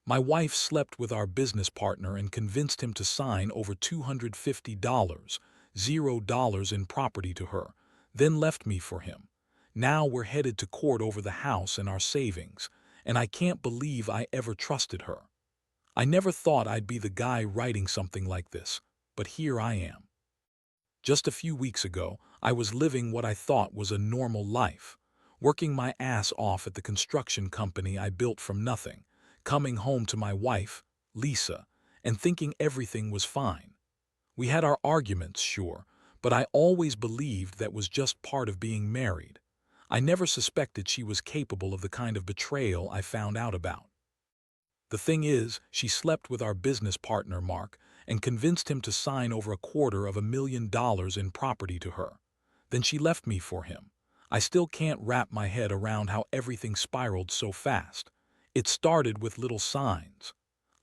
My wife slept with our business partner and convinced him to sign over $250, $0 in property to her, then left me for him. Now we're headed to court over the house and our savings, and I can't believe I ever trusted her. I never thought I'd be the guy writing something like this, but here I am. Just a few weeks ago, I was living what I thought was a normal life, working my ass off at the construction company I built from nothing, coming home to my wife, Lisa, and thinking everything was fine. We had our arguments, sure, but I always believed that was just part of being married. I never suspected she was capable of the kind of betrayal I found out about. The thing is, she slept with our business partner, Mark, and convinced him to sign over $250,000 in property to her. Then she left me for him. I still can't wrap my head around how everything spiraled so fast. It started with little signs.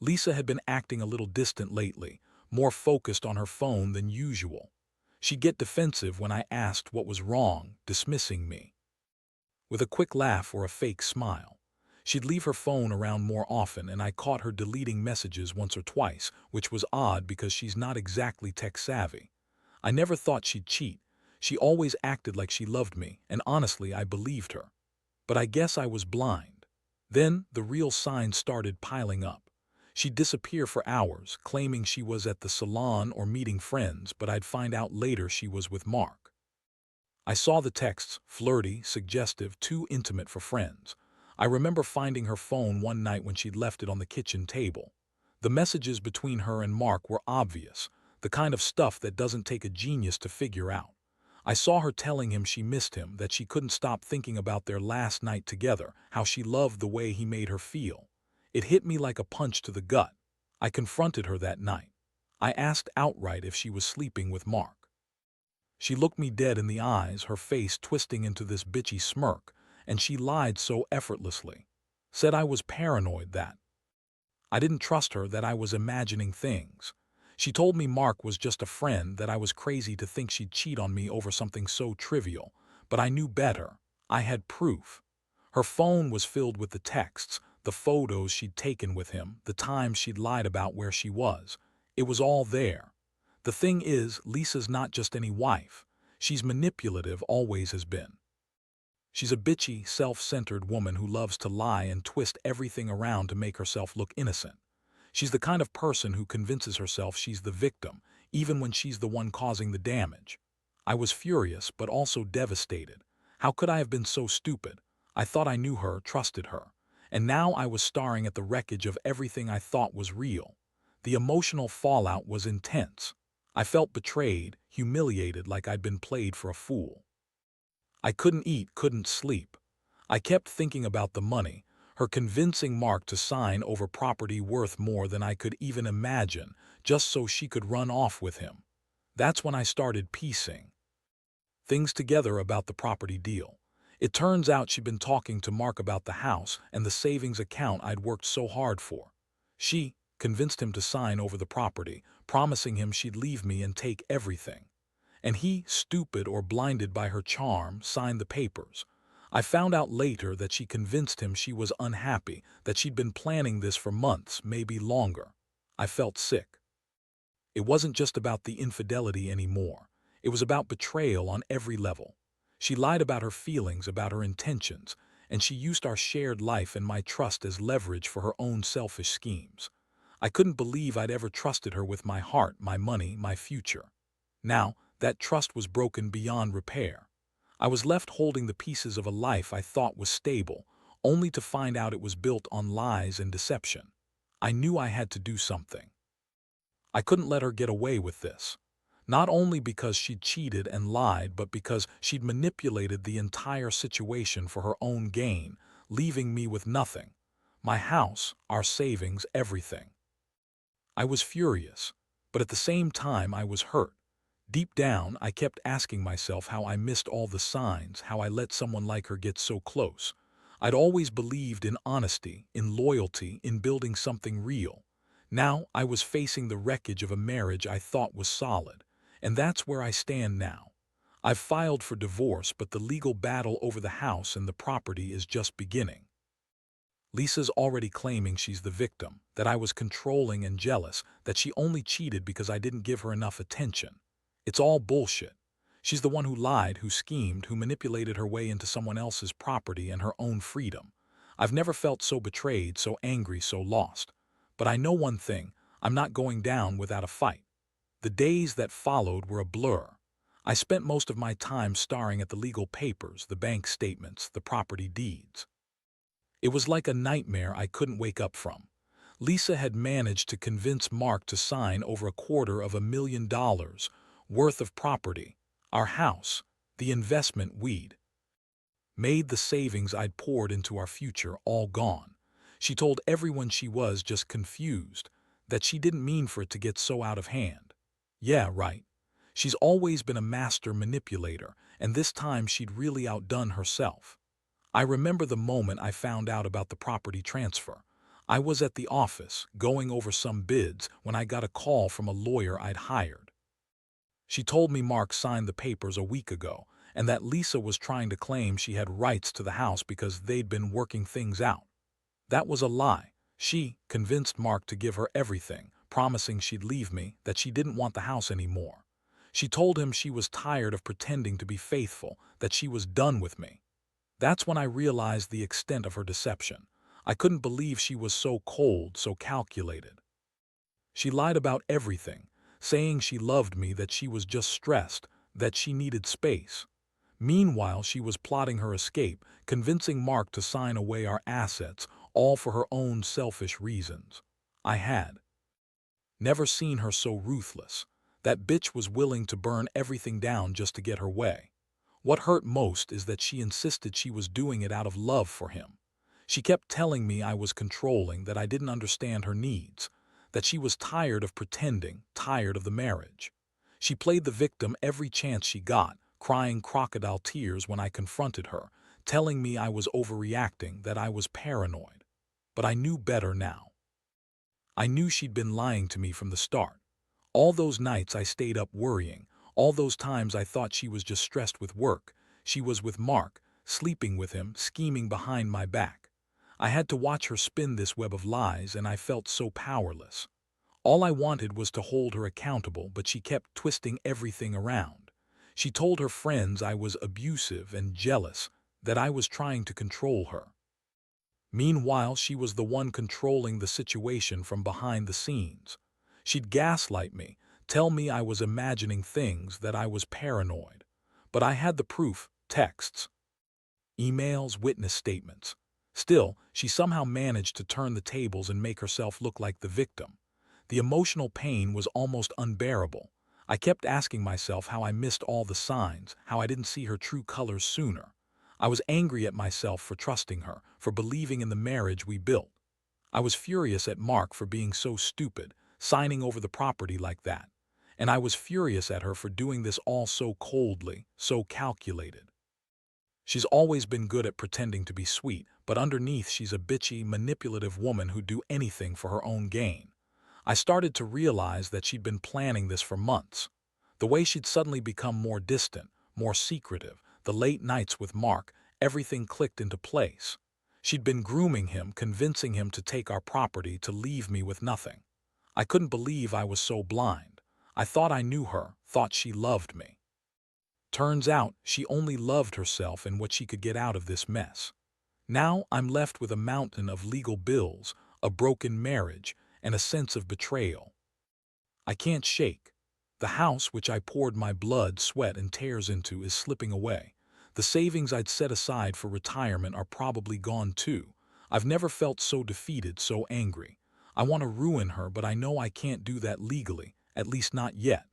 Lisa had been acting a little distant lately, more focused on her phone than usual. She'd get defensive when I asked what was wrong, dismissing me with a quick laugh or a fake smile. She'd leave her phone around more often, and I caught her deleting messages once or twice, which was odd because she's not exactly tech-savvy. I never thought she'd cheat. She always acted like she loved me, and honestly, I believed her. But I guess I was blind. Then the real signs started piling up. She'd disappear for hours, claiming she was at the salon or meeting friends, but I'd find out later she was with Mark. I saw the texts, flirty, suggestive, too intimate for friends. I remember finding her phone one night when she'd left it on the kitchen table. The messages between her and Mark were obvious, the kind of stuff that doesn't take a genius to figure out. I saw her telling him she missed him, that she couldn't stop thinking about their last night together, how she loved the way he made her feel. It hit me like a punch to the gut. I confronted her that night. I asked outright if she was sleeping with Mark. She looked me dead in the eyes, her face twisting into this bitchy smirk, and she lied so effortlessly. Said I was paranoid, that I didn't trust her, that I was imagining things. She told me Mark was just a friend, that I was crazy to think she'd cheat on me over something so trivial. But I knew better. I had proof. Her phone was filled with the texts, the photos she'd taken with him, the times she'd lied about where she was. It was all there. The thing is, Lisa's not just any wife. She's manipulative, always has been. She's a bitchy, self-centered woman who loves to lie and twist everything around to make herself look innocent. She's the kind of person who convinces herself she's the victim, even when she's the one causing the damage. I was furious, but also devastated. How could I have been so stupid? I thought I knew her, trusted her. And now I was staring at the wreckage of everything I thought was real. The emotional fallout was intense. I felt betrayed, humiliated, like I'd been played for a fool. I couldn't eat, couldn't sleep. I kept thinking about the money, her convincing Mark to sign over property worth more than I could even imagine, just so she could run off with him. That's when I started piecing things together about the property deal. It turns out she'd been talking to Mark about the house and the savings account I'd worked so hard for. She convinced him to sign over the property, promising him she'd leave me and take everything. And he, stupid or blinded by her charm, signed the papers. I found out later that she convinced him she was unhappy, that she'd been planning this for months, maybe longer. I felt sick. It wasn't just about the infidelity anymore. It was about betrayal on every level. She lied about her feelings, about her intentions, and she used our shared life and my trust as leverage for her own selfish schemes. I couldn't believe I'd ever trusted her with my heart, my money, my future. Now, that trust was broken beyond repair. I was left holding the pieces of a life I thought was stable, only to find out it was built on lies and deception. I knew I had to do something. I couldn't let her get away with this. Not only because she'd cheated and lied, but because she'd manipulated the entire situation for her own gain, leaving me with nothing. My house, our savings, everything. I was furious, but at the same time I was hurt. Deep down, I kept asking myself how I missed all the signs, how I let someone like her get so close. I'd always believed in honesty, in loyalty, in building something real. Now I was facing the wreckage of a marriage I thought was solid, and that's where I stand now. I've filed for divorce, but the legal battle over the house and the property is just beginning. Lisa's already claiming she's the victim, that I was controlling and jealous, that she only cheated because I didn't give her enough attention. It's all bullshit. She's the one who lied, who schemed, who manipulated her way into someone else's property and her own freedom. I've never felt so betrayed, so angry, so lost. But I know one thing, I'm not going down without a fight. The days that followed were a blur. I spent most of my time staring at the legal papers, the bank statements, the property deeds. It was like a nightmare I couldn't wake up from. Lisa had managed to convince Mark to sign over $250,000 worth of property, our house, the investment we'd made, the savings I'd poured into our future, all gone. She told everyone she was just confused, that she didn't mean for it to get so out of hand. Yeah, right. She's always been a master manipulator, and this time she'd really outdone herself. I remember the moment I found out about the property transfer. I was at the office, going over some bids, when I got a call from a lawyer I'd hired. She told me Mark signed the papers a week ago, and that Lisa was trying to claim she had rights to the house because they'd been working things out. That was a lie. She convinced Mark to give her everything, promising she'd leave me, that she didn't want the house anymore. She told him she was tired of pretending to be faithful, that she was done with me. That's when I realized the extent of her deception. I couldn't believe she was so cold, so calculated. She lied about everything, saying she loved me, that she was just stressed, that she needed space. Meanwhile, she was plotting her escape, convincing Mark to sign away our assets, all for her own selfish reasons. I had never seen her so ruthless. That bitch was willing to burn everything down just to get her way. What hurt most is that she insisted she was doing it out of love for him. She kept telling me I was controlling, that I didn't understand her needs, that she was tired of pretending, tired of the marriage. She played the victim every chance she got, crying crocodile tears when I confronted her, telling me I was overreacting, that I was paranoid. But I knew better now. I knew she'd been lying to me from the start. All those nights I stayed up worrying, all those times I thought she was just stressed with work, she was with Mark, sleeping with him, scheming behind my back. I had to watch her spin this web of lies, and I felt so powerless. All I wanted was to hold her accountable, but she kept twisting everything around. She told her friends I was abusive and jealous, that I was trying to control her. Meanwhile, she was the one controlling the situation from behind the scenes. She'd gaslight me, tell me I was imagining things, that I was paranoid. But I had the proof: texts, emails, witness statements. Still, she somehow managed to turn the tables and make herself look like the victim. The emotional pain was almost unbearable. I kept asking myself how I missed all the signs, how I didn't see her true colors sooner. I was angry at myself for trusting her, for believing in the marriage we built. I was furious at Mark for being so stupid, signing over the property like that. And I was furious at her for doing this all so coldly, so calculated. She's always been good at pretending to be sweet, but underneath she's a bitchy, manipulative woman who'd do anything for her own gain. I started to realize that she'd been planning this for months. The way she'd suddenly become more distant, more secretive, the late nights with Mark, everything clicked into place. She'd been grooming him, convincing him to take our property, to leave me with nothing. I couldn't believe I was so blind. I thought I knew her, thought she loved me. Turns out, she only loved herself and what she could get out of this mess. Now I'm left with a mountain of legal bills, a broken marriage, and a sense of betrayal I can't shake. The house which I poured my blood, sweat, and tears into is slipping away. The savings I'd set aside for retirement are probably gone too. I've never felt so defeated, so angry. I want to ruin her, but I know I can't do that legally, at least not yet.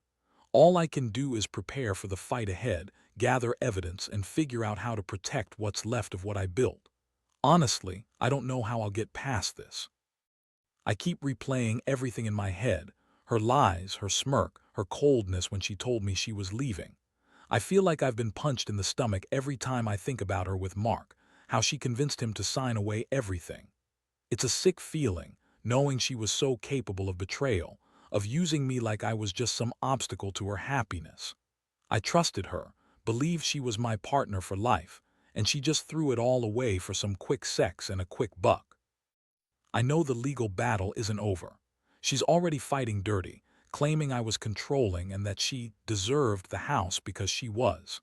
All I can do is prepare for the fight ahead, gather evidence, and figure out how to protect what's left of what I built. Honestly, I don't know how I'll get past this. I keep replaying everything in my head, her lies, her smirk, her coldness when she told me she was leaving. I feel like I've been punched in the stomach every time I think about her with Mark, how she convinced him to sign away everything. It's a sick feeling, knowing she was so capable of betrayal, of using me like I was just some obstacle to her happiness. I trusted her, believed she was my partner for life, and she just threw it all away for some quick sex and a quick buck. I know the legal battle isn't over. She's already fighting dirty, claiming I was controlling and that she deserved the house because she was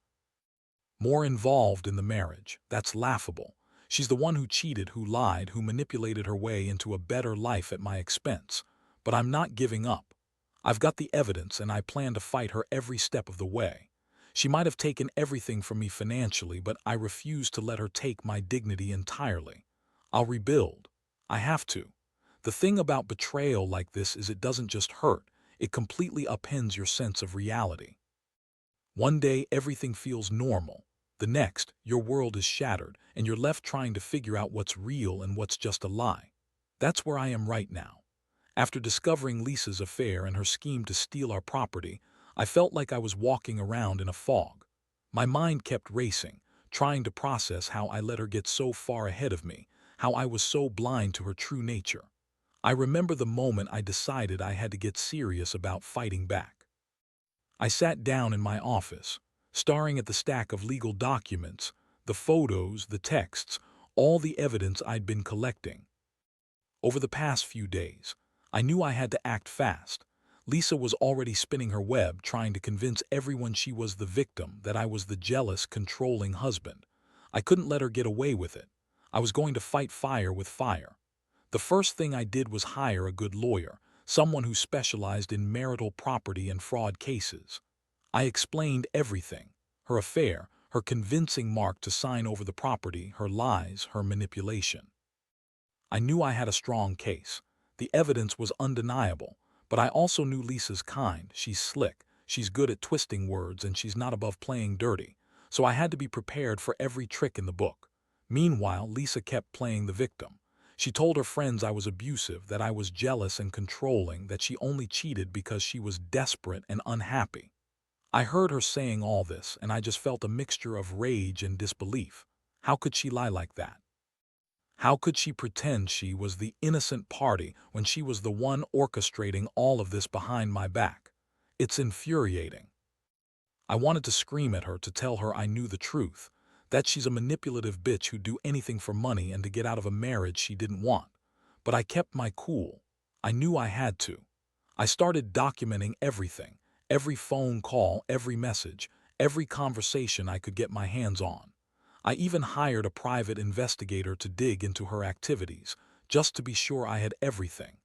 more involved in the marriage. That's laughable. She's the one who cheated, who lied, who manipulated her way into a better life at my expense. But I'm not giving up. I've got the evidence and I plan to fight her every step of the way. She might have taken everything from me financially, but I refuse to let her take my dignity entirely. I'll rebuild. I have to. The thing about betrayal like this is it doesn't just hurt, it completely upends your sense of reality. One day everything feels normal. The next, your world is shattered, and you're left trying to figure out what's real and what's just a lie. That's where I am right now. After discovering Lisa's affair and her scheme to steal our property, I felt like I was walking around in a fog. My mind kept racing, trying to process how I let her get so far ahead of me, how I was so blind to her true nature. I remember the moment I decided I had to get serious about fighting back. I sat down in my office, staring at the stack of legal documents, the photos, the texts, all the evidence I'd been collecting. Over the past few days, I knew I had to act fast. Lisa was already spinning her web, trying to convince everyone she was the victim, that I was the jealous, controlling husband. I couldn't let her get away with it. I was going to fight fire with fire. The first thing I did was hire a good lawyer, someone who specialized in marital property and fraud cases. I explained everything: her affair, her convincing Mark to sign over the property, her lies, her manipulation. I knew I had a strong case. The evidence was undeniable, but I also knew Lisa's kind. She's slick, she's good at twisting words, and she's not above playing dirty. So I had to be prepared for every trick in the book. Meanwhile, Lisa kept playing the victim. She told her friends I was abusive, that I was jealous and controlling, that she only cheated because she was desperate and unhappy. I heard her saying all this, and I just felt a mixture of rage and disbelief. How could she lie like that? How could she pretend she was the innocent party when she was the one orchestrating all of this behind my back? It's infuriating. I wanted to scream at her, to tell her I knew the truth, that she's a manipulative bitch who'd do anything for money and to get out of a marriage she didn't want. But I kept my cool. I knew I had to. I started documenting everything, every phone call, every message, every conversation I could get my hands on. I even hired a private investigator to dig into her activities, just to be sure I had everything.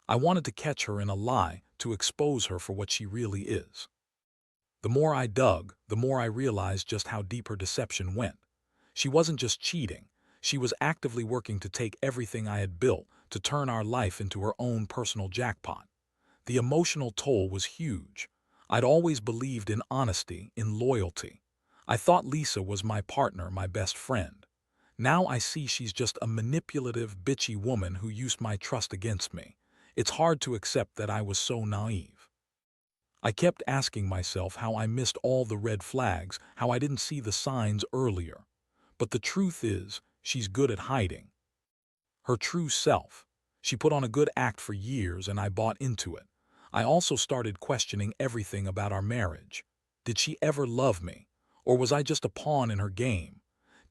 I wanted to catch her in a lie, to expose her for what she really is. The more I dug, the more I realized just how deep her deception went. She wasn't just cheating. She was actively working to take everything I had built, to turn our life into her own personal jackpot. The emotional toll was huge. I'd always believed in honesty, in loyalty. I thought Lisa was my partner, my best friend. Now I see she's just a manipulative, bitchy woman who used my trust against me. It's hard to accept that I was so naive. I kept asking myself how I missed all the red flags, how I didn't see the signs earlier. But the truth is, she's good at hiding her true self. She put on a good act for years and I bought into it. I also started questioning everything about our marriage. Did she ever love me? Or was I just a pawn in her game?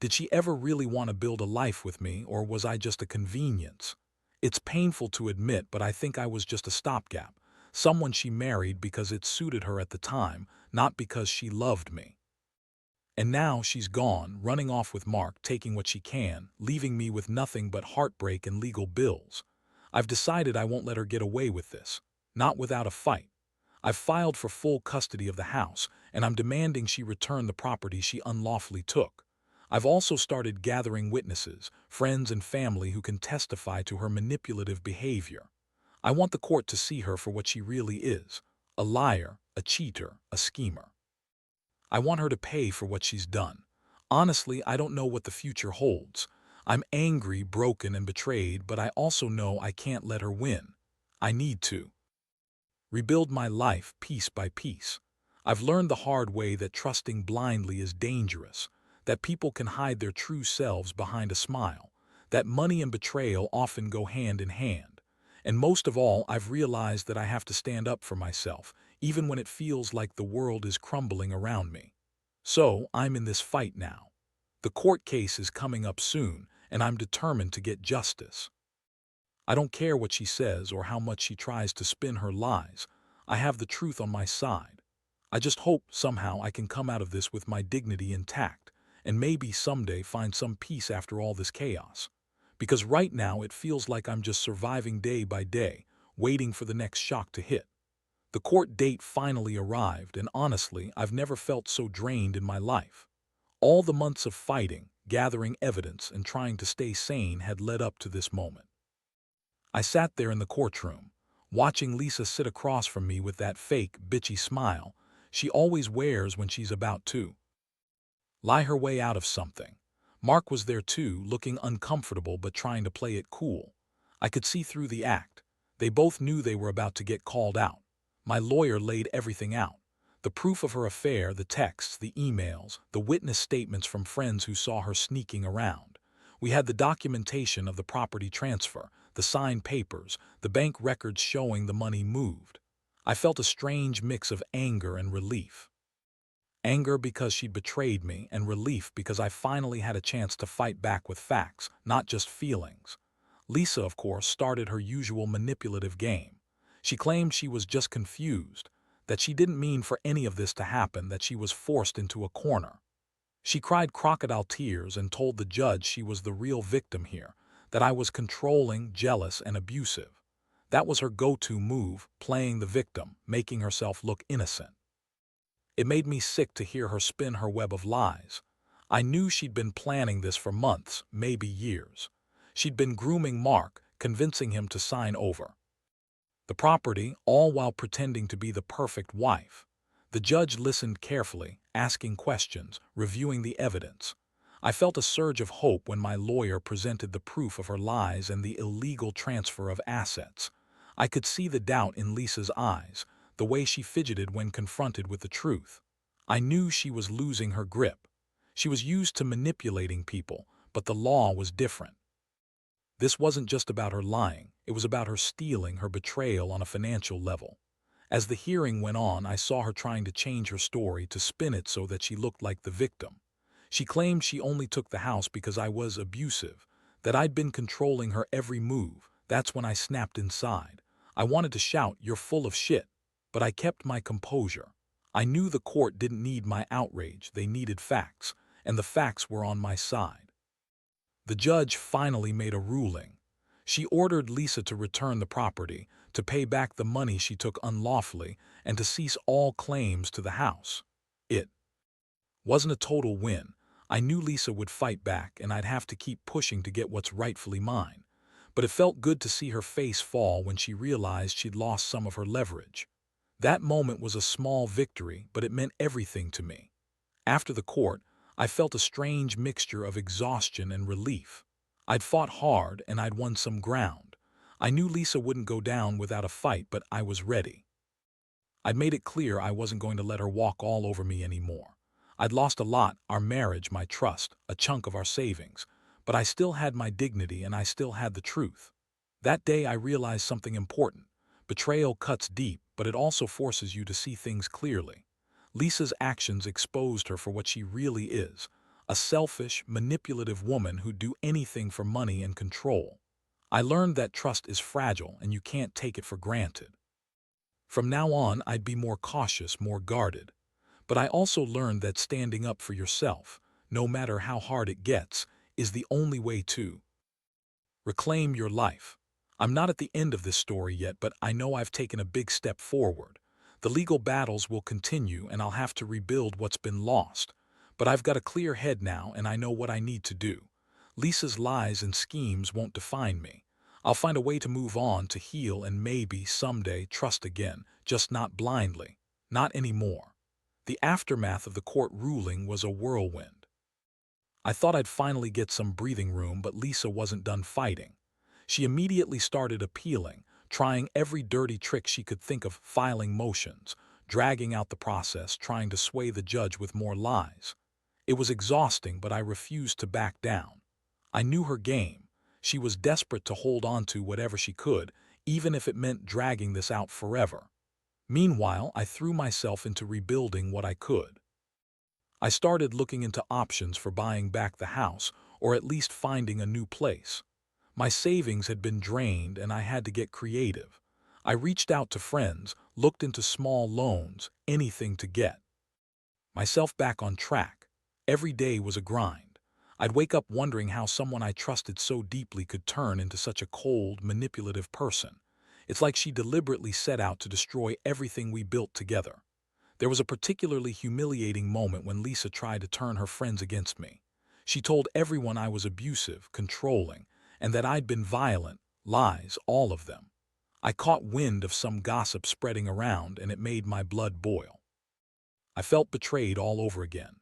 Did she ever really want to build a life with me, or was I just a convenience? It's painful to admit, but I think I was just a stopgap, someone she married because it suited her at the time, not because she loved me. And now she's gone, running off with Mark, taking what she can, leaving me with nothing but heartbreak and legal bills. I've decided I won't let her get away with this, not without a fight. I've filed for full custody of the house, and I'm demanding she return the property she unlawfully took. I've also started gathering witnesses, friends and family who can testify to her manipulative behavior. I want the court to see her for what she really is: a liar, a cheater, a schemer. I want her to pay for what she's done. Honestly, I don't know what the future holds. I'm angry, broken, and betrayed, but I also know I can't let her win. I need to rebuild my life piece by piece. I've learned the hard way that trusting blindly is dangerous, that people can hide their true selves behind a smile, that money and betrayal often go hand in hand. And most of all, I've realized that I have to stand up for myself, even when it feels like the world is crumbling around me. So, I'm in this fight now. The court case is coming up soon, and I'm determined to get justice. I don't care what she says or how much she tries to spin her lies. I have the truth on my side. I just hope somehow I can come out of this with my dignity intact and maybe someday find some peace after all this chaos. Because right now it feels like I'm just surviving day by day, waiting for the next shock to hit. The court date finally arrived, and honestly, I've never felt so drained in my life. All the months of fighting, gathering evidence, and trying to stay sane had led up to this moment. I sat there in the courtroom, watching Lisa sit across from me with that fake, bitchy smile she always wears when she's about to lie her way out of something. Mark was there too, looking uncomfortable but trying to play it cool. I could see through the act. They both knew they were about to get called out. My lawyer laid everything out. The proof of her affair, the texts, the emails, the witness statements from friends who saw her sneaking around. We had the documentation of the property transfer, the signed papers, the bank records showing the money moved. I felt a strange mix of anger and relief. Anger because she'd betrayed me, and relief because I finally had a chance to fight back with facts, not just feelings. Lisa, of course, started her usual manipulative game. She claimed she was just confused, that she didn't mean for any of this to happen, that she was forced into a corner. She cried crocodile tears and told the judge she was the real victim here, that I was controlling, jealous, and abusive. That was her go-to move, playing the victim, making herself look innocent. It made me sick to hear her spin her web of lies. I knew she'd been planning this for months, maybe years. She'd been grooming Mark, convincing him to sign over the property, all while pretending to be the perfect wife. The judge listened carefully, asking questions, reviewing the evidence. I felt a surge of hope when my lawyer presented the proof of her lies and the illegal transfer of assets. I could see the doubt in Lisa's eyes, the way she fidgeted when confronted with the truth. I knew she was losing her grip. She was used to manipulating people, but the law was different. This wasn't just about her lying, it was about her stealing, her betrayal on a financial level. As the hearing went on, I saw her trying to change her story, to spin it so that she looked like the victim. She claimed she only took the house because I was abusive, that I'd been controlling her every move. That's when I snapped inside. I wanted to shout, "You're full of shit," but I kept my composure. I knew the court didn't need my outrage, they needed facts, and the facts were on my side. The judge finally made a ruling. She ordered Lisa to return the property, to pay back the money she took unlawfully, and to cease all claims to the house. It wasn't a total win. I knew Lisa would fight back, and I'd have to keep pushing to get what's rightfully mine. But it felt good to see her face fall when she realized she'd lost some of her leverage. That moment was a small victory, but it meant everything to me. After the court, I felt a strange mixture of exhaustion and relief. I'd fought hard and I'd won some ground. I knew Lisa wouldn't go down without a fight, but I was ready. I'd made it clear I wasn't going to let her walk all over me anymore. I'd lost a lot, our marriage, my trust, a chunk of our savings, but I still had my dignity and I still had the truth. That day I realized something important. Betrayal cuts deep, but it also forces you to see things clearly. Lisa's actions exposed her for what she really is, a selfish, manipulative woman who'd do anything for money and control. I learned that trust is fragile and you can't take it for granted. From now on, I'd be more cautious, more guarded. But I also learned that standing up for yourself, no matter how hard it gets, is the only way to reclaim your life. I'm not at the end of this story yet, but I know I've taken a big step forward. The legal battles will continue and I'll have to rebuild what's been lost. But I've got a clear head now and I know what I need to do. Lisa's lies and schemes won't define me. I'll find a way to move on, to heal, and maybe someday trust again, just not blindly. Not anymore. The aftermath of the court ruling was a whirlwind. I thought I'd finally get some breathing room, but Lisa wasn't done fighting. She immediately started appealing, trying every dirty trick she could think of, filing motions, dragging out the process, trying to sway the judge with more lies. It was exhausting, but I refused to back down. I knew her game. She was desperate to hold on to whatever she could, even if it meant dragging this out forever. Meanwhile, I threw myself into rebuilding what I could. I started looking into options for buying back the house, or at least finding a new place. My savings had been drained and I had to get creative. I reached out to friends, looked into small loans, anything to get myself back on track. Every day was a grind. I'd wake up wondering how someone I trusted so deeply could turn into such a cold, manipulative person. It's like she deliberately set out to destroy everything we built together. There was a particularly humiliating moment when Lisa tried to turn her friends against me. She told everyone I was abusive, controlling, and that I'd been violent, lies, all of them. I caught wind of some gossip spreading around and it made my blood boil. I felt betrayed all over again.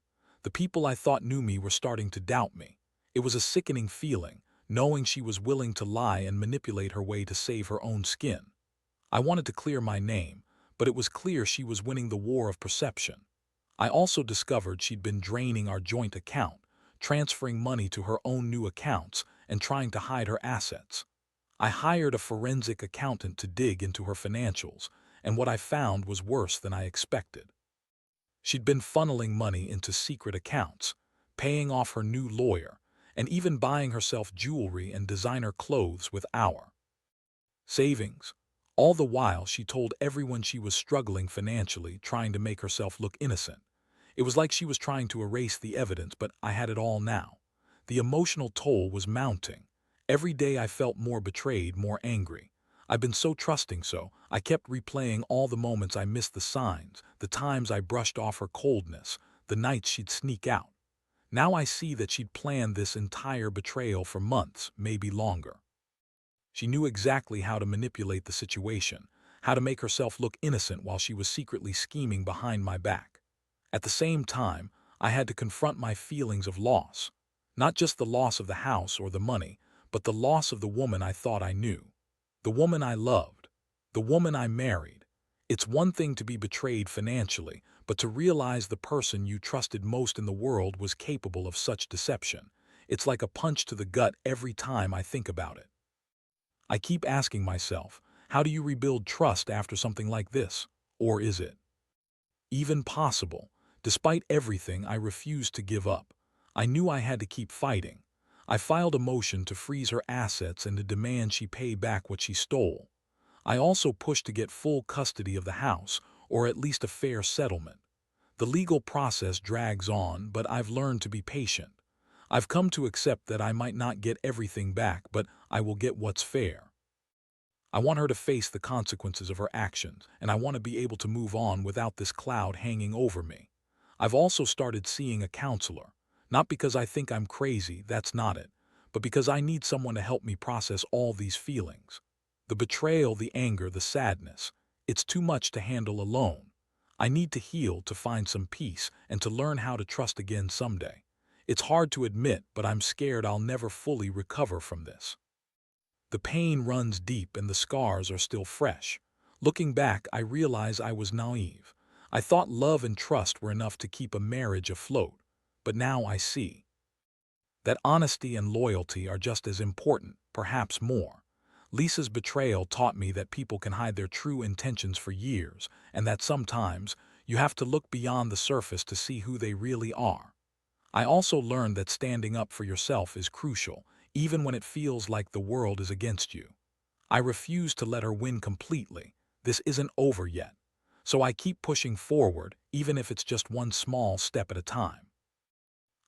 The people I thought knew me were starting to doubt me. It was a sickening feeling, knowing she was willing to lie and manipulate her way to save her own skin. I wanted to clear my name, but it was clear she was winning the war of perception. I also discovered she'd been draining our joint account, transferring money to her own new accounts, and trying to hide her assets. I hired a forensic accountant to dig into her financials, and what I found was worse than I expected. She'd been funneling money into secret accounts, paying off her new lawyer, and even buying herself jewelry and designer clothes with our savings. All the while, she told everyone she was struggling financially, trying to make herself look innocent. It was like she was trying to erase the evidence, but I had it all now. The emotional toll was mounting. Every day I felt more betrayed, more angry. I've been so trusting, so I kept replaying all the moments I missed the signs, the times I brushed off her coldness, the nights she'd sneak out. Now I see that she'd planned this entire betrayal for months, maybe longer. She knew exactly how to manipulate the situation, how to make herself look innocent while she was secretly scheming behind my back. At the same time, I had to confront my feelings of loss. Not just the loss of the house or the money, but the loss of the woman I thought I knew. The woman I loved. The woman I married. It's one thing to be betrayed financially, but to realize the person you trusted most in the world was capable of such deception. It's like a punch to the gut every time I think about it. I keep asking myself, how do you rebuild trust after something like this? Or is it even possible? Despite everything, I refused to give up. I knew I had to keep fighting. I filed a motion to freeze her assets and to demand she pay back what she stole. I also pushed to get full custody of the house, or at least a fair settlement. The legal process drags on, but I've learned to be patient. I've come to accept that I might not get everything back, but I will get what's fair. I want her to face the consequences of her actions, and I want to be able to move on without this cloud hanging over me. I've also started seeing a counselor. Not because I think I'm crazy, that's not it, but because I need someone to help me process all these feelings. The betrayal, the anger, the sadness. It's too much to handle alone. I need to heal, to find some peace, and to learn how to trust again someday. It's hard to admit, but I'm scared I'll never fully recover from this. The pain runs deep and the scars are still fresh. Looking back, I realize I was naive. I thought love and trust were enough to keep a marriage afloat. But now I see that honesty and loyalty are just as important, perhaps more. Lisa's betrayal taught me that people can hide their true intentions for years, and that sometimes you have to look beyond the surface to see who they really are. I also learned that standing up for yourself is crucial, even when it feels like the world is against you. I refuse to let her win completely. This isn't over yet. So I keep pushing forward, even if it's just one small step at a time.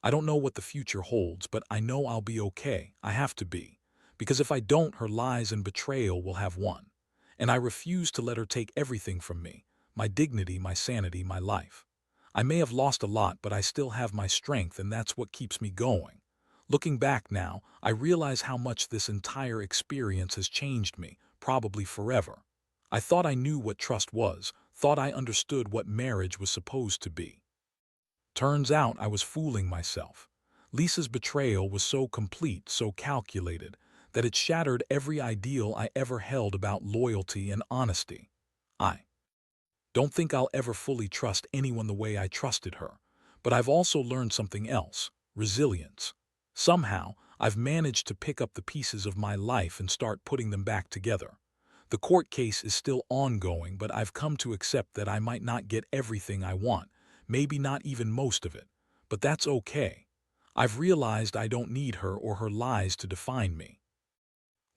I don't know what the future holds, but I know I'll be okay. I have to be. Because if I don't, her lies and betrayal will have won. And I refuse to let her take everything from me, my dignity, my sanity, my life. I may have lost a lot, but I still have my strength, and that's what keeps me going. Looking back now, I realize how much this entire experience has changed me, probably forever. I thought I knew what trust was, thought I understood what marriage was supposed to be. Turns out I was fooling myself. Lisa's betrayal was so complete, so calculated, that it shattered every ideal I ever held about loyalty and honesty. I don't think I'll ever fully trust anyone the way I trusted her, but I've also learned something else: resilience. Somehow, I've managed to pick up the pieces of my life and start putting them back together. The court case is still ongoing, but I've come to accept that I might not get everything I want, maybe not even most of it, but that's okay. I've realized I don't need her or her lies to define me.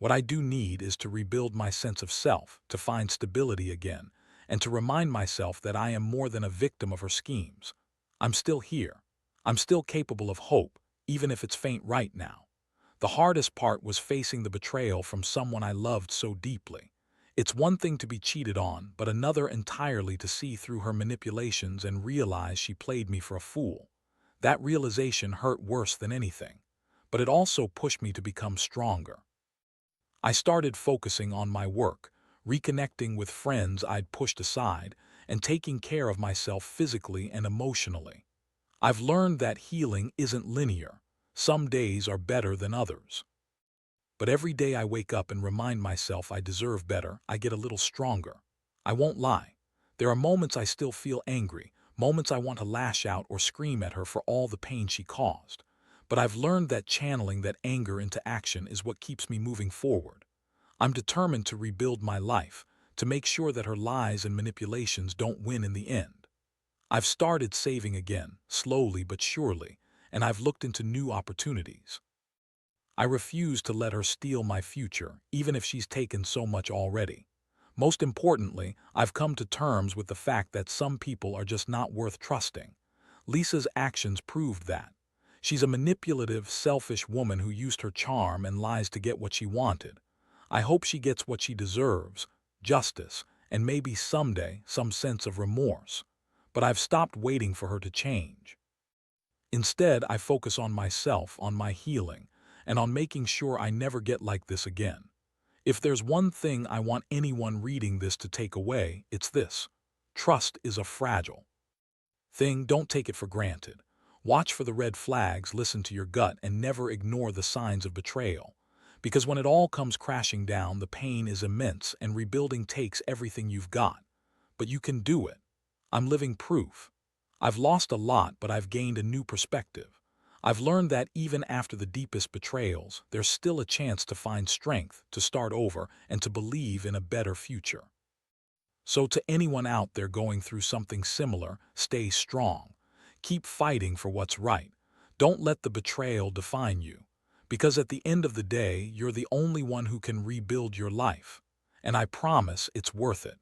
What I do need is to rebuild my sense of self, to find stability again, and to remind myself that I am more than a victim of her schemes. I'm still here. I'm still capable of hope, even if it's faint right now. The hardest part was facing the betrayal from someone I loved so deeply. It's one thing to be cheated on, but another entirely to see through her manipulations and realize she played me for a fool. That realization hurt worse than anything, but it also pushed me to become stronger. I started focusing on my work, reconnecting with friends I'd pushed aside, and taking care of myself physically and emotionally. I've learned that healing isn't linear. Some days are better than others. But every day I wake up and remind myself I deserve better, I get a little stronger. I won't lie. There are moments I still feel angry, moments I want to lash out or scream at her for all the pain she caused. But I've learned that channeling that anger into action is what keeps me moving forward. I'm determined to rebuild my life, to make sure that her lies and manipulations don't win in the end. I've started saving again, slowly but surely, and I've looked into new opportunities. I refuse to let her steal my future, even if she's taken so much already. Most importantly, I've come to terms with the fact that some people are just not worth trusting. Lisa's actions proved that. She's a manipulative, selfish woman who used her charm and lies to get what she wanted. I hope she gets what she deserves, justice, and maybe someday some sense of remorse. But I've stopped waiting for her to change. Instead, I focus on myself, on my healing, and on making sure I never get like this again. If there's one thing I want anyone reading this to take away, it's this. Trust is a fragile thing. Don't take it for granted. Watch for the red flags, listen to your gut, and never ignore the signs of betrayal. Because when it all comes crashing down, the pain is immense and rebuilding takes everything you've got. But you can do it. I'm living proof. I've lost a lot, but I've gained a new perspective. I've learned that even after the deepest betrayals, there's still a chance to find strength, to start over, and to believe in a better future. So to anyone out there going through something similar, stay strong. Keep fighting for what's right. Don't let the betrayal define you. Because at the end of the day, you're the only one who can rebuild your life. And I promise it's worth it.